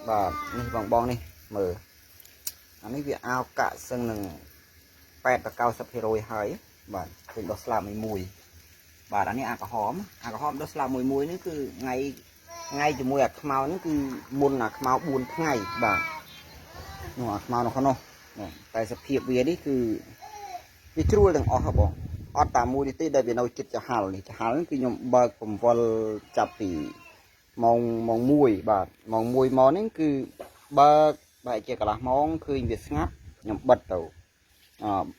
បាទនេះបងនេះមើលអានេះវាអាវកាក់សឹងនឹង8ទៅ90%ហើយបាទឃើញដល់ស្លាបមួយបាទអានេះអាក្រហមដល់ស្លាបមួយនេះគឺថ្ងៃជាមួយអាខ្មៅនេះគឺមុនអាខ្មៅ4ថ្ងៃបាទនោះអាខ្មៅនៅខាងនោះតែសភាពវានេះគឺវាជ្រួលទាំងអស់ហ៎បងអត់តាមមួយនេះទេដែលវានៅចិត្តចាហាល់នេះគឺខ្ញុំបើកបង្វិលចាប់ពីម៉ោង1បាទម៉ោង1មកនេះគឺបើកបែរជាកន្លះម៉ោងឃើញវាស្ងាត់ខ្ញុំបិទទៅ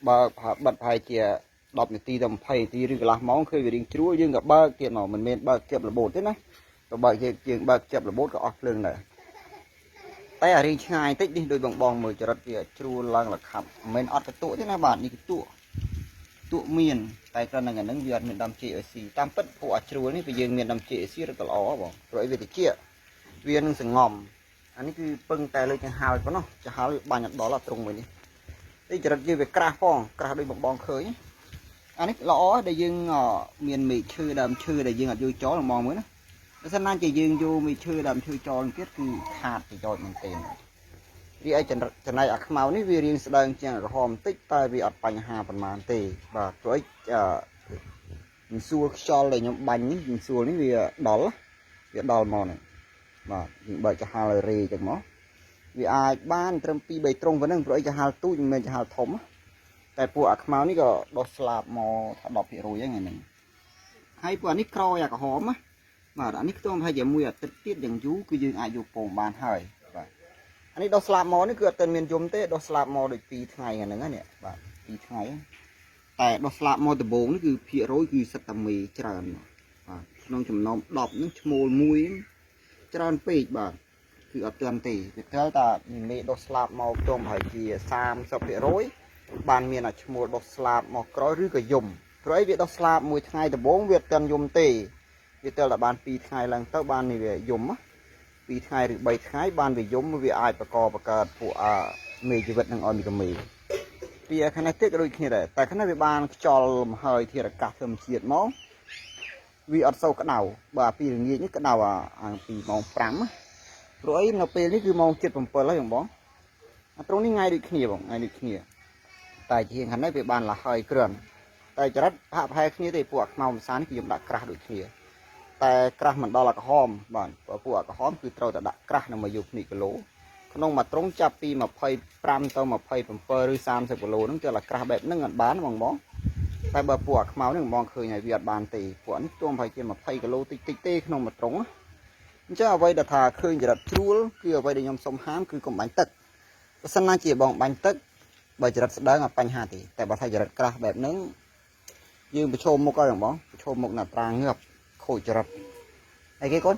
បើកបិទប្រហែលជា10នាទីទៅ20នាទីឬកន្លះម៉ោងឃើញវារៀងជ្រួលយើងក៏បើកទៀតមកមិនមែនបើកជាប់របូតទេណាទៅបើកយើងបើកជាប់របូតក៏អស់ភ្លើងដែរតែអារៀងឆ្ងាយតិចនេះដូចបងមើលចរិតវាជ្រួលឡើងលខាប់មិនមែនអត់កតុទេណាបាទនេះគឺតួមានតែគ្រាន់តែហ្នឹងវាអត់មានដំ JSC តាមពិតពួកអាជ្រួលនេះវាយើងមានដំ JSC រត់ល្អបងព្រោះអីវាតិចវានឹងសងំអានេះគឺពឹងតែលើចង្ហាល់ប៉ុណ្ណោះចង្ហាល់វាបាញ់អត់ដល់ត្រង់មួយនេះទីចរិតវាក្រាស់ផងក្រាស់ដូចបងឃើញអានេះល្អដែលយើងមានមេឈើដើមឈើដែលយើងអត់យកចោលហ្មងមើលណាបើសិនណាជាយើងយកមេឈើដើមឈើចោលទៀតគឺខាតប្រយោជន៍មែនទែនវាឲ្យចំណែកអាខ្មៅនេះវារៀងស្ដើងជាងក្រហមបន្តិចតែវាអត់បញ្ហាប៉ុន្មានទេបាទព្រោះមិនសួរខ្យល់ដែលខ្ញុំបាញ់នេះមិនសួរនេះវាដល់មកនេះបាទយើងបើកចាហាល់ឲ្យរេចឹងមកវាអាចបានត្រឹម2 3ត្រង់ប៉ុណ្ណឹងព្រោះចាហាល់ទូចមិនមែនចាហាល់ធំតែពួកអាខ្មៅនេះក៏ដុះស្លាប់មកថា 10% ហ្នឹងហើយពួកអានេះក្រោយអាក្រហមណាបាទអានេះខ្ទង់ប្រហែលជាមួយអាទិត្យទៀតយ៉ាងយូរគឺយើងអាចយកពងបានហើយបាទអានេះដុះស្លាប់មកនេះគឺអត់ទាន់មានយំទេដុះស្លាប់មកដូច2ថ្ងៃហ្នឹងនេះបាទ2ថ្ងៃតែដុះស្លាប់មកដំបូងនេះគឺភាគរយគឺសិតតែមេច្រើនបាទក្នុងចំណោម10ហ្នឹងឈ្មោលមួយច្រើនពេកបាទគឺអត់ទាន់ទេវាត្រូវតែមេដុះស្លាប់មកខ្ទង់ប្រហែលជា30% បានមានអាឈ្មោលដុះស្លាប់មកក្រោយឬក៏យំព្រោះអីវាដុះស្លាប់មួយថ្ងៃដំបូងវាអត់ទាន់យំទេវាត្រូវតែបាន2ថ្ងៃឡើងទៅបាននេះវាយំ2ថ្ងៃឬ3ថ្ងៃបានវាយំវាអាចបង្កើតពួកមេជីវិតនឹងឲ្យមានកម្មេពីខាងនេះទៀតក៏ដូចគ្នាដែរតែខាងនេះវាបានខ្យល់លំហើយធាតុអាកាសធម្មជាតិមកវាអត់សូវក្តៅបាទពីល្ងាចនេះក្តៅពីម៉ោង5ព្រោះអីនៅពេលនេះគឺម៉ោង 7 ហើយបងត្រង់នេះថ្ងៃដូចគ្នាបងថ្ងៃដូចគ្នាតែជាងខាងនេះវាបានលះហើយគ្រាន់តែចរិតហាក់ប្រហែលគ្នាទេពួកអាខ្មៅម្សានេះគឺខ្ញុំដាក់ក្រាស់ដូចគ្នាតែក្រាស់មិនដល់អាក្រហមបាទពួកអាក្រហមគឺត្រូវតែដាក់ក្រាស់នៅមួយយុគ2គីឡូក្នុងមួយត្រង់ចាប់ពី25ទៅ27ឬ30គីឡូហ្នឹងគឺអាក្រាស់បែបហ្នឹងអត់បានបងតែបើពួកអាខ្មៅហ្នឹងបងឃើញហើយវាអត់បានទេពួកនេះទោះប្រហែលជា20គីឡូតិចទេក្នុងមួយត្រង់អញ្ចឹងអ្វីដែលថាឃើញចរិតជ្រួលគឺអ្វីដែលខ្ញុំសុំហាមគឺកុំបាញ់ទឹកបើសិនណាជាបងបាញ់ទឹកបើចរិតស្ដើងអត់បញ្ហាទេតែបើថាចរិតក្រាស់បែបហ្នឹងយើងប្រឈមមុខហើយបងប្រឈមមុខណាប្រាងងាប់ខូចចរិតអីគេកូន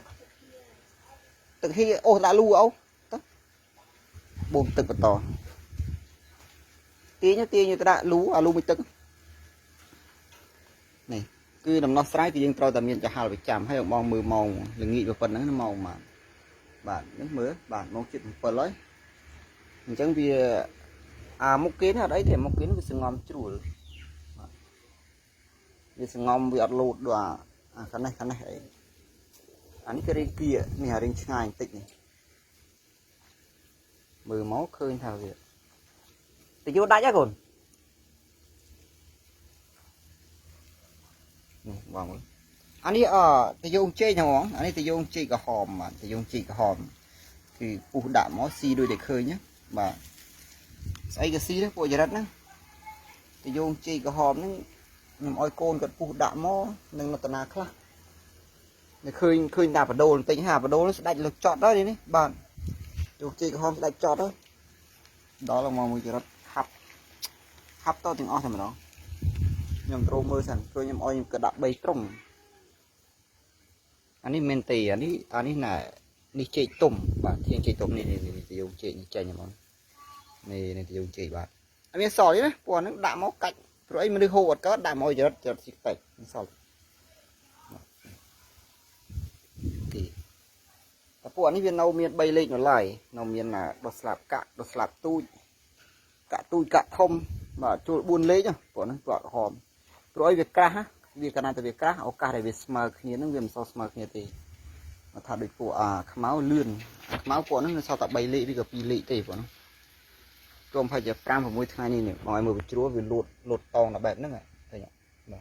ទឹកហ៊ីអូសដាក់លូអូទៅបូមទឹកបន្តទាញទៅដាក់លូអាលូមួយទឹកនេះគឺដំណោះស្រាយគឺយើងត្រូវតែមានចាហាល់ប្រចាំហើយបងមើលម៉ោងល្ងាចប៉ុណ្ណឹងម៉ោងម៉ានបាទនេះមើលបាទម៉ោង 7 ហើយអញ្ចឹងវាមុខគេនេះអត់អីទេមុខគេនេះវាសងំជ្រួលវាសងំវាអត់លោតដល់ខាងនេះអីអានេះគឺរៀងគៀនេះរៀងឆ្ងាយបន្តិចនេះមើលមកឃើញថាវាទៅយកដាច់ហ៎កូននេះបងមើលអានេះទៅយកចេកហ្នឹងបងអានេះទៅយកចេកក្រហមបាទទៅយកចេកក្រហមគឺពុះដាក់មកស៊ីដូចតែឃើញណាបាទស្អីក៏ស៊ីដែរពួកចរិតហ្នឹងទៅយកចេកក្រហមហ្នឹងខ្ញុំឲ្យកូនគាត់ពុះដាក់មកនឹងលក្ខណៈខ្លះនេះឃើញដាក់បដូលបន្តិចហាបដូលស្ដាច់លុចចត់ហើយនេះបាទយកចេកក្រហមស្ដាច់ចត់ហើយដល់មកមួយចរិតខាប់តទាំងអស់តែម្ដងខ្ញុំត្រូវមើលសិនព្រោះខ្ញុំឲ្យខ្ញុំក៏ដាក់3ត្រង់អានេះមែនទេអានេះណែនេះចេកទុំបាទធាងចេកទុំនេះទៅយកចេកនេះចេញហ្មងនេះទៅយកចេកបាទអត់មានសល់ទេណាពួកហ្នឹងដាក់មកកាច់ព្រោះអីមនុស្សហូបអត់កើតដាក់មកចរិតស៊ីពេកសល់តែពួកនេះវានៅមាន3លេខនៅឡើយនៅមានដុះស្លាប់កាក់ដុះស្លាប់ទូចកាក់ធំបាទចូល4លេខពួកហ្នឹងពួកក្រហមព្រោះអីវាក្រាស់វាកណ្ដាលតែវាក្រាស់ឱកាសដែលវាស្មើគ្នាហ្នឹងវាមិនសូវស្មើគ្នាទេមកថាដូចពួកខ្មៅលឿន máu của nó sao tạo bay lị đi gặp pi lị tì của nó còn phải giờ cam vào mũi thai này mọi người bị chúa vì lột tòng là bệnh nữa này thấy nhỉ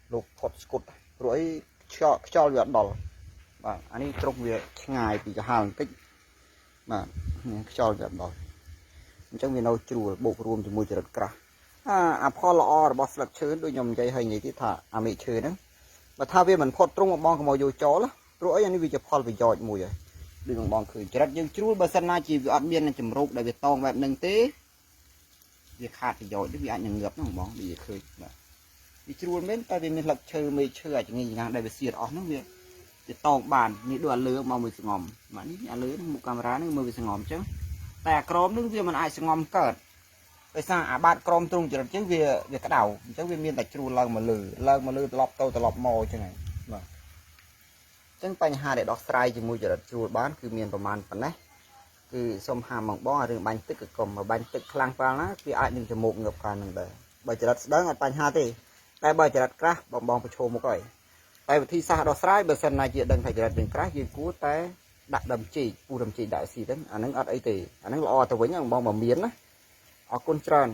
lột phật cột rồi cho việc đỏ và anh ấy trong việc ngày thì hàng tích mà cho việc đỏ trong việc nấu chùa bộ rùm thì mùi chật cảพอល្អរបស់ស្លឹកឈើដូចខ្ញុំនិយាយឲ្យនិយាយទៀតថាអាមេឈើហ្នឹងបើថាវាមិនផុតត្រង់បងកុំឲ្យយកចោលព្រោះអីអានេះវាជាផលប្រយោជន៍មួយហើយដូចបងឃើញចរិតយើងជ្រួលបើសិនណាជាវាអត់មានជំរោគដែលវាតងបែបហ្នឹងទេវាខាតប្រយោជន៍វាអាចនឹងងើបហ្នឹងបងវាឃើញបាទវាជ្រួលមែនតែវាមានស្លឹកឈើមេឈើអាចងាយណាស់ដែលវាសៀតអស់ហ្នឹងវាតងបាននេះដូចអាលើមកមួយស្ងំបាទនេះអាលើមុខកាមេរ៉ាហ្នឹងមើលវាស្ងំអញ្ចឹងតែអាក្រមហ្នឹងវាមិនអាចស្ងំកើតដោយសារអាបាតក្រមទ្រង់ចរិតអញ្ចឹងវាក្តៅអញ្ចឹងវាមានតែជ្រួលឡើងមកលើត្រឡប់ទៅត្រឡប់មកអញ្ចឹងហើយបាទអញ្ចឹងបញ្ហាដែលដោះស្រាយជាមួយចរិតជ្រួលបានគឺមានប្រមាណប៉ុណ្ណេះគឺសូមហាមបងរឿងបាញ់ទឹកក៏កុំបាញ់ទឹកខ្លាំងប៉ាល់ណាវាអាចនឹងចมูกងើបកាលនឹងដែរបើចរិតស្ដើងអត់បញ្ហាទេតែបើចរិតក្រាស់បងប្រឈមមុខហើយតែវិធីសាស្ត្រដោះស្រាយបើសិនណាជាដឹងថាចរិតយើងក្រាស់យើងគួរតែដាក់ដើមជីកពូដើមជីកដាក់ស៊ីទៅអាហ្នឹងអត់អីទេអាហ្នឹងល្អទៅវិញបងបើមានណាអរគុណច្រើន